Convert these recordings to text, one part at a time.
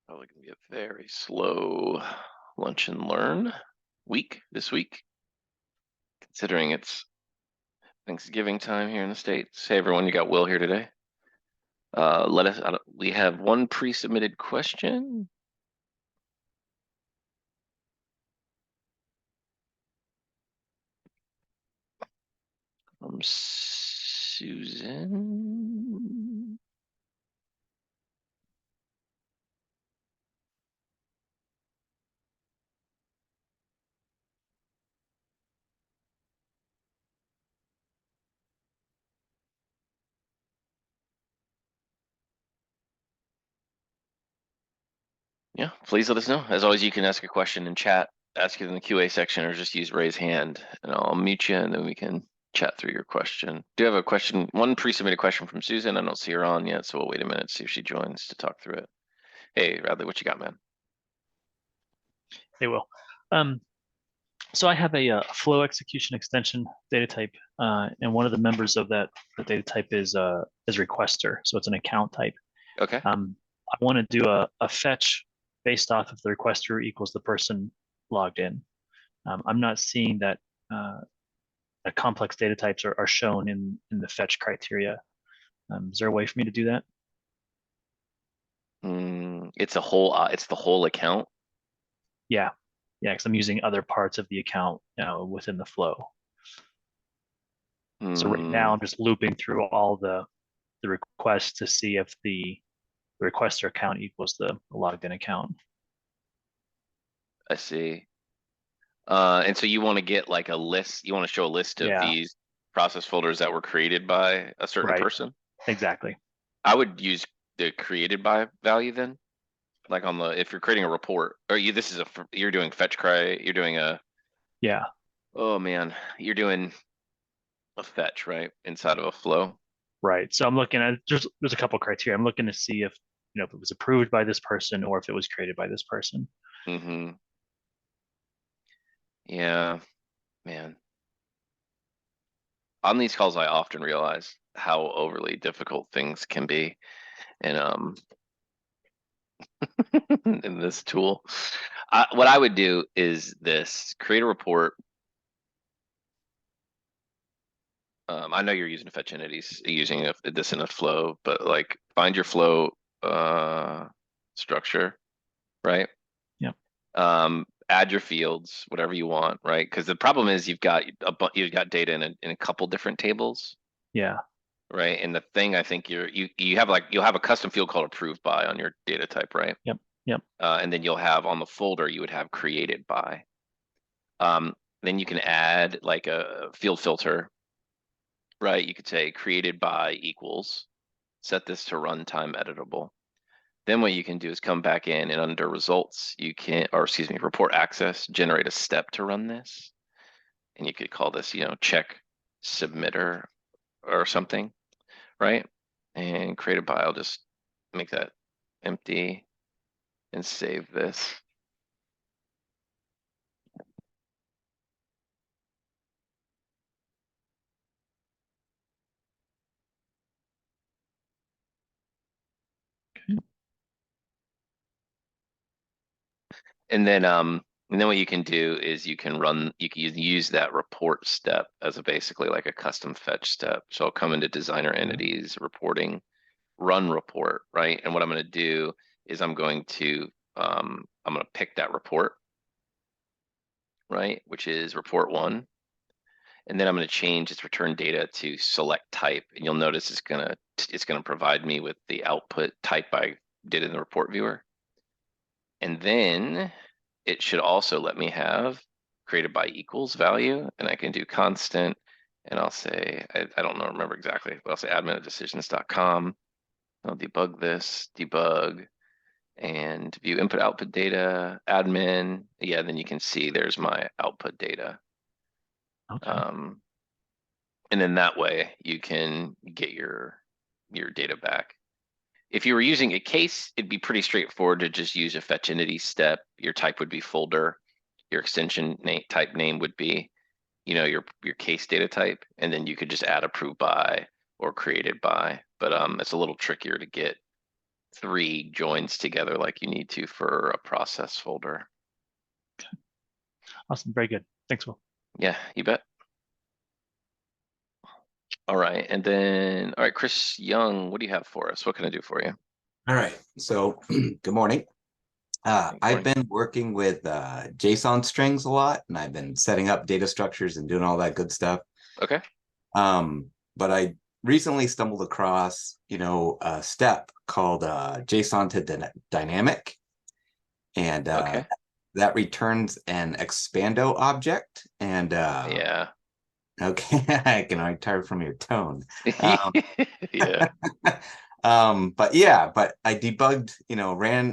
Probably gonna be a very slow lunch and learn week this week, considering it's Thanksgiving time here in the States. Hey everyone, you got Will here today. We have one pre-submitted question. From Susan. Yeah, please let us know. As always, you can ask a question in chat, ask it in the QA section, or just use raise hand, and I'll mute you, and then we can chat through your question. Do you have a question? One pre-submitted question from Susan. I don't see her on yet, so we'll wait a minute, see if she joins to talk through it. Hey, Radley, what you got, man? They will. So I have a flow execution extension data type, and one of the members of that the data type is requester. So it's an account type. Okay. I want to do a fetch based off of the requester equals the person logged in. I'm not seeing that complex data types are shown in the fetch criteria. Is there a way for me to do that? It's the whole account. Yeah, because I'm using other parts of the account within the flow. So right now I'm just looping through all the requests to see if the requester account equals the logged in account. I see. And so you want to get like a list, you want to show a list of these process folders that were created by a certain person? Exactly. I would use the created by value then. Like on the, if you're creating a report, or you're doing fetch cry, you're doing a, oh man, you're doing a fetch, right? Inside of a flow. Right. So I'm looking at, there's a couple criteria. I'm looking to see if, if it was approved by this person or if it was created by this person. Mm-hmm. Yeah, man. On these calls, I often realize how overly difficult things can be. And in this tool, what I would do is this: create a report. I know you're using fetch entities, using this in a flow, but like find your flow structure, right? Yep. Add your fields, whatever you want, right? Because the problem is you've got data in a couple different tables. Yeah. Right. And the thing I think you'll have a custom field called approved by on your data type, right? Yep. Yep. And then you'll have on the folder you would have created by. Then you can add like a field filter, right? You could say created by equals, set this to runtime editable. Then what you can do is come back in and under results, report access, generate a step to run this. And you could call this, check submitter or something, right? And created by, I'll just make that empty and save this. Okay. And then what you can do is you can use that report step as basically like a custom fetch step. So I'll come into designer entities, reporting, run report, right? And what I'm going to do is I'm going to pick that report, right? Which is report 1. And then I'm going to change its return data to select type. And you'll notice it's going to provide me with the output type I did in the report viewer. And then it should also let me have created by equals value, and I can do constant, and I'll say, I don't remember exactly, but I'll say admin@decisions.com. I'll debug this, debug, and view input output data, admin. Yeah, then you can see there's my output data. Okay. And then that way you can get your data back. If you were using a case, it'd be pretty straightforward to just use a fetch entity step. Your type would be folder. Your extension type name would be, your case data type, and then you could just add approved by or created by. But it's a little trickier to get three joins together like you need to for a process folder. Awesome. Very good. Thanks, Will. Yeah, you bet. All right, and then, all right, Chris Young, what do you have for us? What can I do for you? All right. So good morning. Good I've morning. been working with JSON strings a lot, and I've been setting up data structures and doing all that good stuff. Okay. But I recently stumbled across, a step called JSON to dynamic, and Okay. that returns an expando object. And Yeah. okay, I can already tell from your tone. Um, Yeah. but I debugged,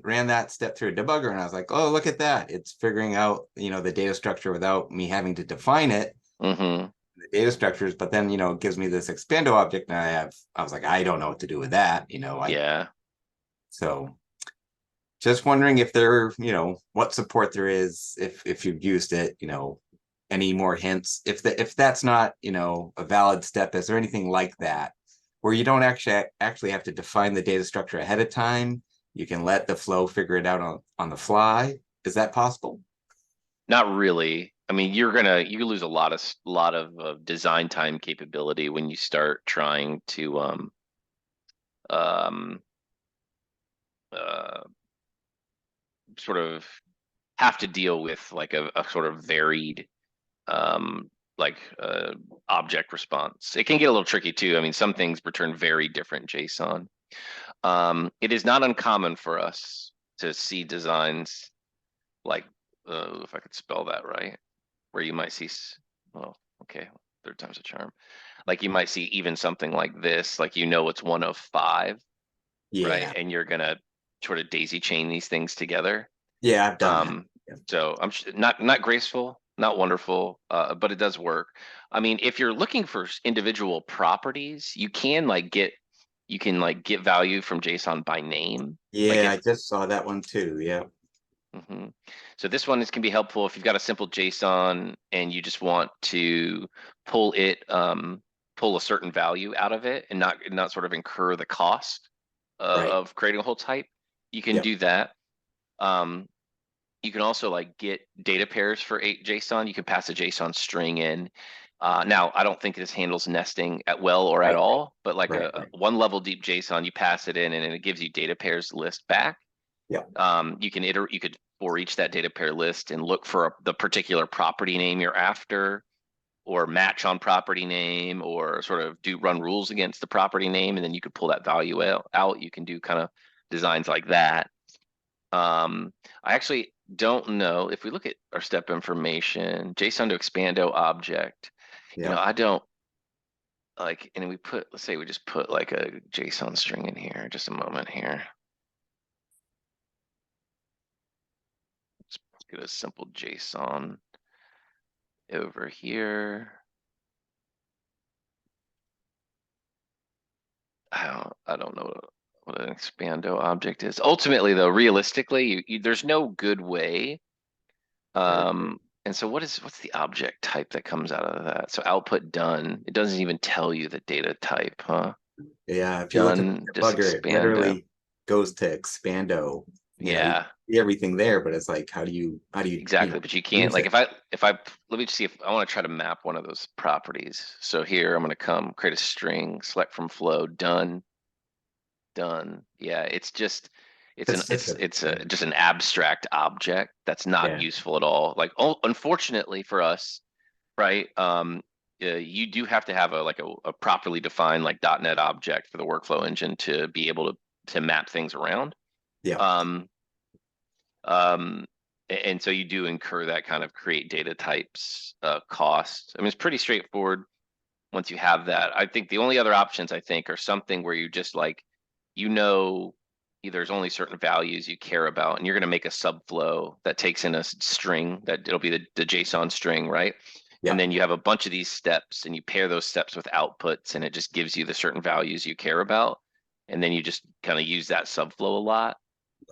ran that step through a debugger, and I was like, oh, look at that. It's figuring out, the data structure without me having to define it, Mm-hmm. the data structures. But then, it gives me this expando object, and I was like, I don't know what to do with that, Yeah. so just wondering if there, what support there is, if you've used it, any more hints, if that's not, a valid step, is there anything like that where you don't actually have to define the data structure ahead of time? You can let the flow figure it out on the fly. Is that possible? Not really. I mean, you lose a lot of design time capability when you start trying to um uh sort of have to deal with like a sort of varied um like object response. It can get a little tricky too. I mean, some things return very different JSON. It is not uncommon for us to see designs like if I could spell that right, where you might see well, okay, third time's a charm. Like you might see even something like this, like it's one of five, right? Yeah. And you're gonna sort of daisy chain these things together. Yeah, I've done that. Um, Yeah. so not graceful, not wonderful, but it does work. I mean, if you're looking for individual properties, you can like get value from JSON by name. Like Yeah, I if just saw that one too. Yeah. mhm. So this one can be helpful if you've got a simple JSON and you just want to pull it, pull a certain value out of it and not sort of incur the cost Right. of creating a whole type. You can Yep. do that. Um, you can also like get data pairs for JSON. You can pass a JSON string in. Now, I don't think this handles nesting at well or at Right. all, but like Right. a Right. one level deep JSON, you pass it in and it gives you data pairs list back. Yep. You could for each that data pair list and look for the particular property name you're after, or match on property name, or sort of run rules against the property name, and then you could pull that value out. You can do kind of designs like that. I actually don't know if we look at our step information, JSON to expando object. Yep. I don't like, and let's say we just put like a JSON string in here. Just a moment here. Let's get a simple JSON over here. I don't know what an expando object is. Ultimately, though, realistically, there's no good way. I agree. And so what's the object type that comes out of that? So output done. It doesn't even tell you the data type, huh? Yeah, if you look at Done, the just debugger, it expando. literally goes to expando. You Yeah, see everything there, but it's like, how do you, exactly. But you can't use like it? if I let me see if I want to try to map one of those properties. So here I'm going to come create a string, select from flow, done. Done. Yeah, it's just It's just it's yeah, just an abstract object that's not yeah, useful at all. Like, oh, unfortunately for us, right? You do have to have a properly defined like .NET object for the workflow engine to be able to map things around. yeah, Um, um, and so you do incur that kind of create data types cost. I mean, it's pretty straightforward once you have that. I think the only other options I think are something where you just like, you know, there's only certain values you care about, and you're going to make a subflow that takes in a string that it'll be the JSON string, right? And yeah. then you have a bunch of these steps and you pair those steps with outputs and it just gives you the certain values you care about. And then you just kind of use that subflow a lot.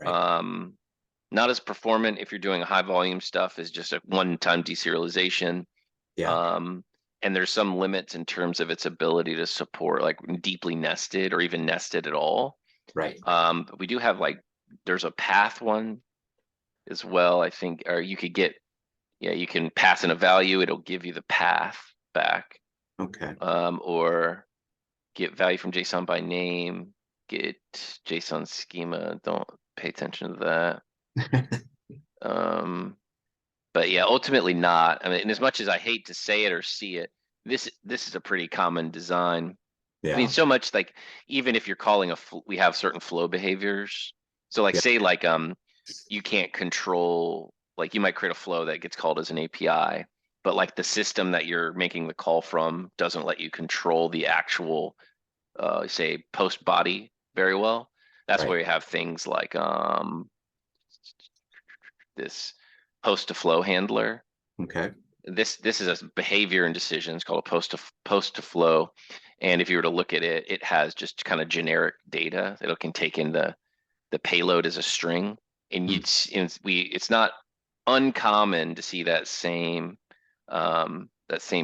Right. Um, Not as performant if you're doing high volume stuff as just a one-time deserialization. Yeah. Um, and there's some limits in terms of its ability to support like deeply nested or even nested at all. Right. But we do have like, there's a path one as well, I think, or you could get, yeah, you can pass in a value, it'll give you the path back. Okay. Or get value from JSON by name, get JSON schema. Don't pay attention to that. But yeah, ultimately not. I mean, and as much as I hate to say it or see it, this is a pretty common design. I mean, Yeah. so much like, even if you're calling we have certain flow behaviors. So like, Yeah. say like, you can't control, like you might create a flow that gets called as an API, but like the system that you're making the call from doesn't let you control the actual, say, post body very well. That's Right. where you have things like, this post to flow handler. Okay. This is a behavior and decisions called a post to flow. And if you were to look at it, it has just kind of generic data that it can take in the payload as a string. And Hmm. it's not uncommon to see that same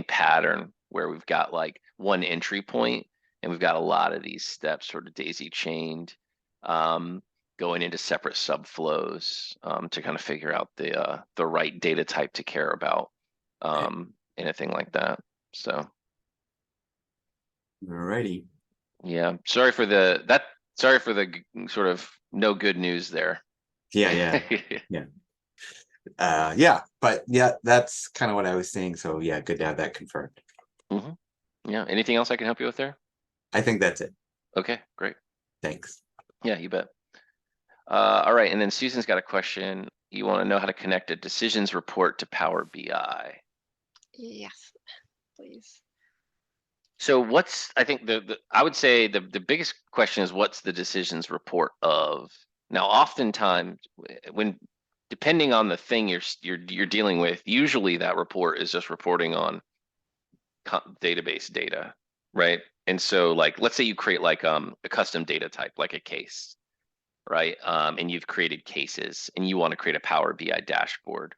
pattern where we've got like one entry point and we've got a lot of these steps sort of daisy chained, going into separate subflows, to kind of figure out the right data type to care about, Okay. anything like that. So Alrighty. yeah, sorry for the sort of no good news there. Yeah. Yeah. Yeah. Yeah. But yeah, that's kind of what I was saying. So yeah, good to have that confirmed. Hmm. Yeah. Anything else I can help you with there? I think that's it. Okay, great. Thanks. Yeah, you bet. All right, and then Susan's got a question. You want to know how to connect a decisions report to Power BI. Yes, please. So I think I would say the biggest question is, what's the decisions report of? Now, oftentimes when, depending on the thing you're dealing with, usually that report is just reporting on database data, right? And so like, let's say you create like, a custom data type, like a case, right? And you've created cases and you want to create a Power BI dashboard.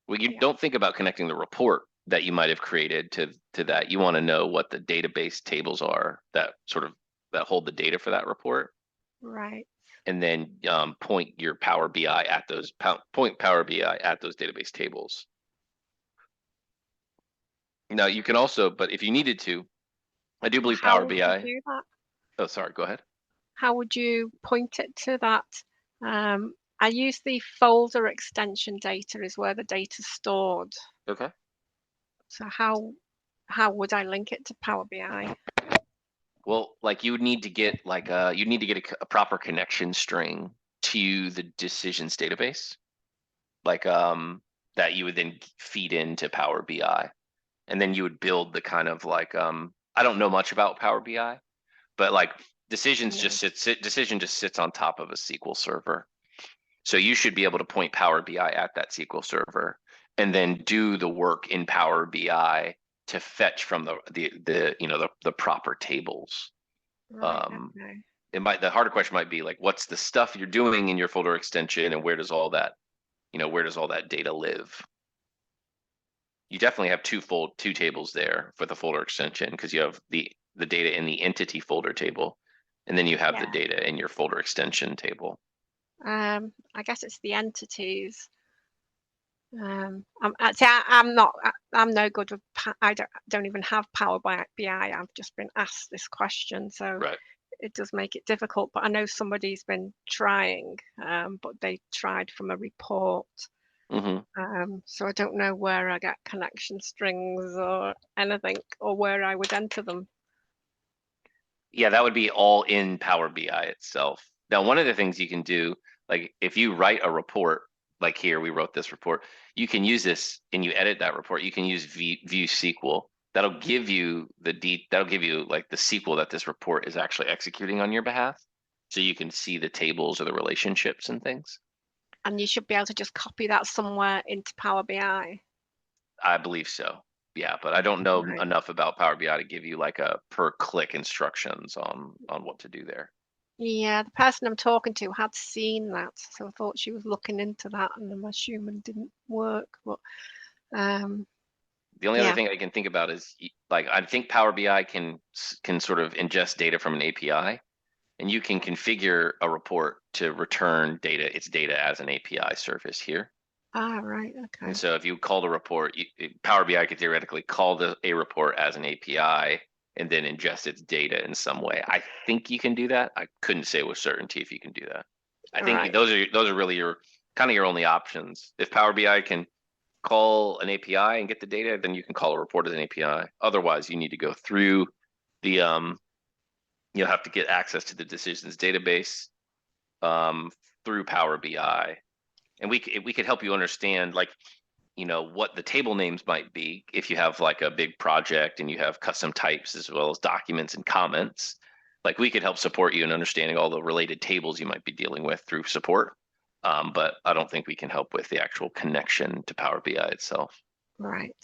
Well, you Yeah. don't think about connecting the report that you might have created to that. You want to know what the database tables are that hold the data for that report, Right. and then, point your Power BI at those Power BI at those database tables. Now you can also, but if you needed to, I do believe How Power would you BI. do that? Oh, sorry, go ahead. How would you point it to that? I use the folder extension data is where the data's stored. Okay. So how would I link it to Power BI? Well, like you would need to get like you'd need to get a proper connection string to the decisions database, like, that you would then feed into Power BI, and then you would build the kind of like, I don't know much about Power BI, but like decision No. just sits on top of a SQL server. So you should be able to point Power BI at that SQL server and then do the work in Power BI to fetch from the proper tables. Right. Um, Okay. the harder question might be like, what's the stuff you're doing in your folder extension, and where does all that data live? You definitely have two tables there for the folder extension, because you have the data in the entity folder table, and then you have the Yeah. data in your folder extension table. I guess it's the entities. I'm not. I'm no good with. I don't even have Power BI. I've just been asked this question, so Right. it does make it difficult. But I know somebody's been trying, but they tried from a report. Hmm. So I don't know where I get connection strings or anything, or where I would enter them. Yeah, that would be all in Power BI itself. Now, one of the things you can do, like if you write a report, like here we wrote this report, you can use this and you edit that report. You can use View SQL. That'll give you like the SQL that this report is actually executing on your behalf, so you can see the tables or the relationships and things. And you should be able to just copy that somewhere into Power BI. I believe so. Yeah, but I don't know Right. enough about Power BI to give you like a per click instructions on what to do there. Yeah, the person I'm talking to had seen that, so I thought she was looking into that, and I'm assuming it didn't work. But The only other yeah, thing I can think about is like, I think Power BI can sort of ingest data from an API, and you can configure a report to return its data as an API service here. Ah, right. And Okay. so if you called a report, Power BI could theoretically call a report as an API and then ingest its data in some way. I think you can do that. I couldn't say with certainty if you can do that. I think Right. those are really your kind of your only options. If Power BI can call an API and get the data, then you can call a report as an API. Otherwise, you need to go through the you'll have to get access to the decisions database through Power BI, and we could help you understand, like, what the table names might be if you have like a big project and you have custom types as well as documents and comments. Like, we could help support you in understanding all the related tables you might be dealing with through support. But I don't think we can help with the actual connection to Power BI itself. Right.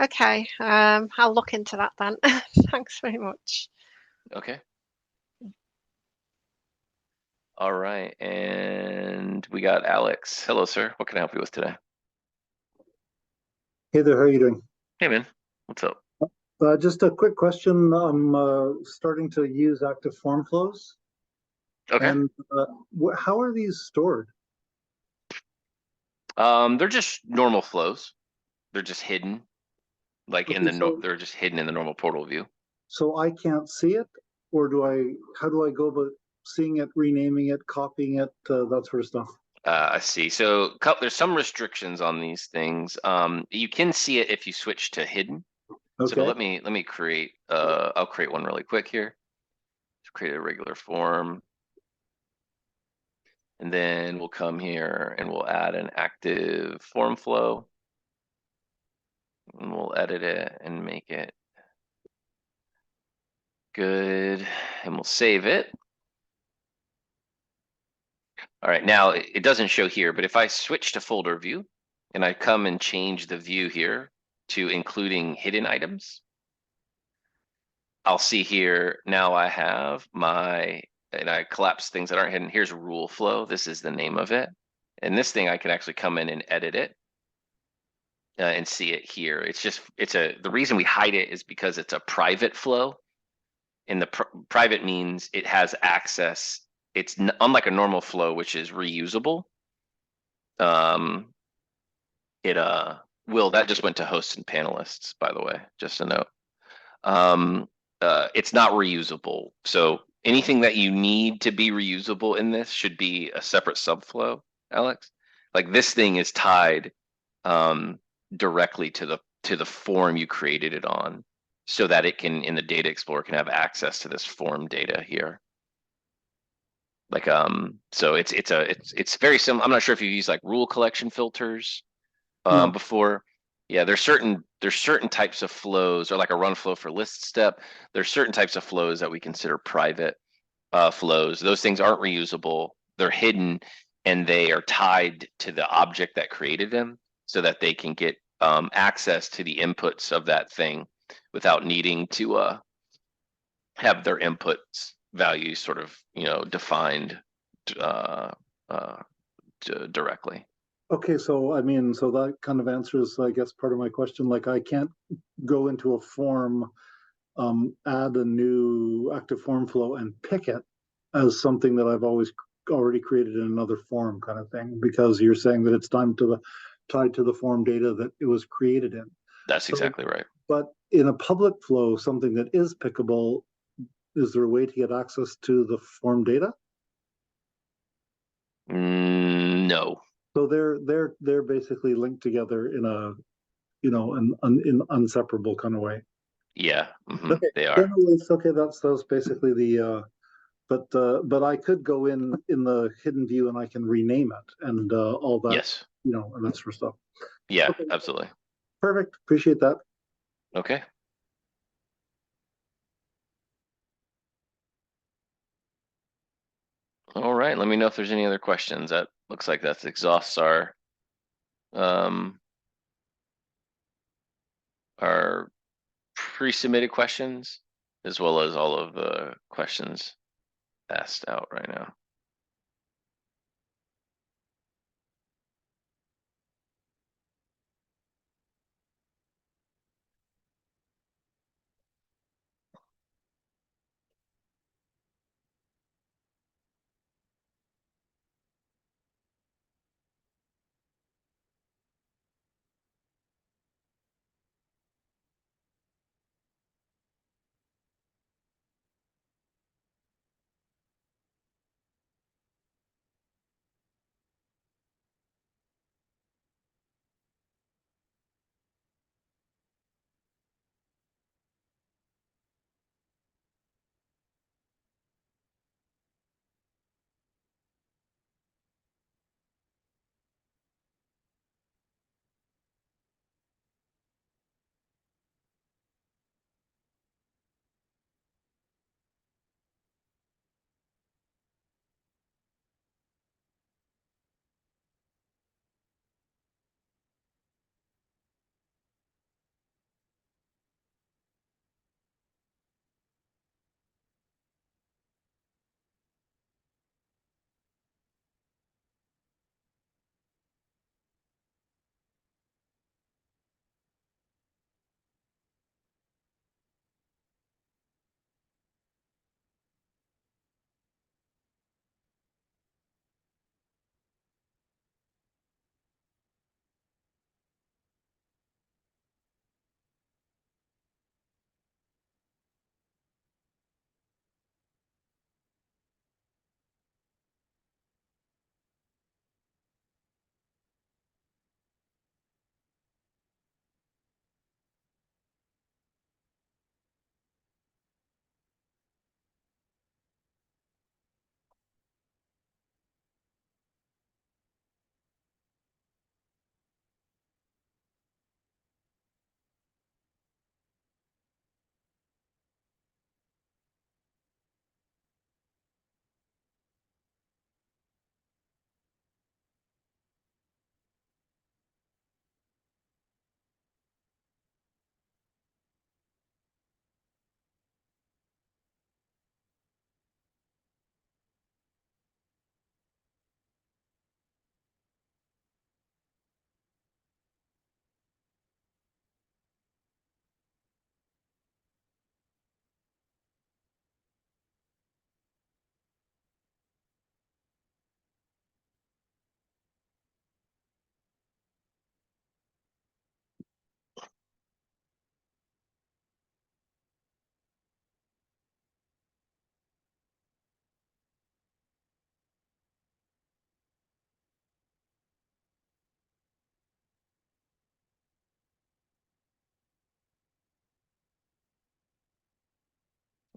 Okay. I'll look into that then. Thanks very much. Okay. All right. And we got Alex. Hello, sir. What can I help you with today? Hey there, how are you doing? Hey, man. What's up? Just a quick question. I'm starting to use active form flows, Okay. and how are these stored? They're just normal flows. They're just hidden, like in Okay, the they're just hidden in the normal portal view. so I can't see it, or how do I go about seeing it, renaming it, copying it, that sort of stuff? I see. So there's some restrictions on these things. You can see it if you switch to hidden. So Okay, let me create. I'll create one really quick here. Just create a regular form, and then we'll come here and we'll add an active form flow, and we'll edit it and make it good, and we'll save it. All right, now it doesn't show here, but if I switch to folder view and I come and change the view here to including hidden items, I'll see here now I have and I collapse things that aren't hidden. Here's rule flow. This is the name of it. And this thing I can actually come in and edit it and see it here. The reason we hide it is because it's a private flow. And the private means it has access. It's unlike a normal flow, which is reusable. That just went to hosts and panelists, by the way, just a note. It's not reusable. So anything that you need to be reusable in this should be a separate subflow, Alex. Like, this thing is tied directly to the form you created it on, so that it can, in the data explorer, can have access to this form data here. Like, so it's very similar. I'm not sure if you use like rule collection filters No. before. Yeah, there's certain types of flows, or like a run flow for list step. There's certain types of flows that we consider private flows. Those things aren't reusable. They're hidden, and they are tied to the object that created them, so that they can get access to the inputs of that thing without needing to have their inputs values sort of defined directly. Okay, so I mean, so that kind of answers, I guess, part of my question. Like, I can't go into a form, add a new active form flow and pick it as something that I've already created in another form, kind of thing, because you're saying that it's tied to the form data that it was created in. That's exactly right. But in a public flow, something that is pickable, is there a way to get access to the form data? No. So they're basically linked together in a in inseparable kind of way. Yeah, Okay, they yeah, are. no, it's okay. That's basically the. But I could go in the hidden view and I can rename it and all that. Yes. And that sort of stuff. Yeah, Okay. absolutely. Perfect. Appreciate that. Okay. All right. Let me know if there's any other questions. That looks like that exhausts um our pre-submitted questions, as well as all of the questions asked out right now.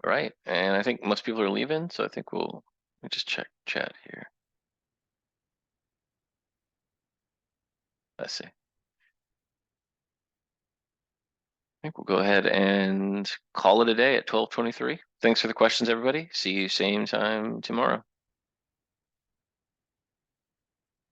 right, and I think most people are leaving, so I think let me just check chat here. Let's see. I think we'll go ahead and call it a day at 12:23. Thanks for the questions, everybody. See you same time tomorrow.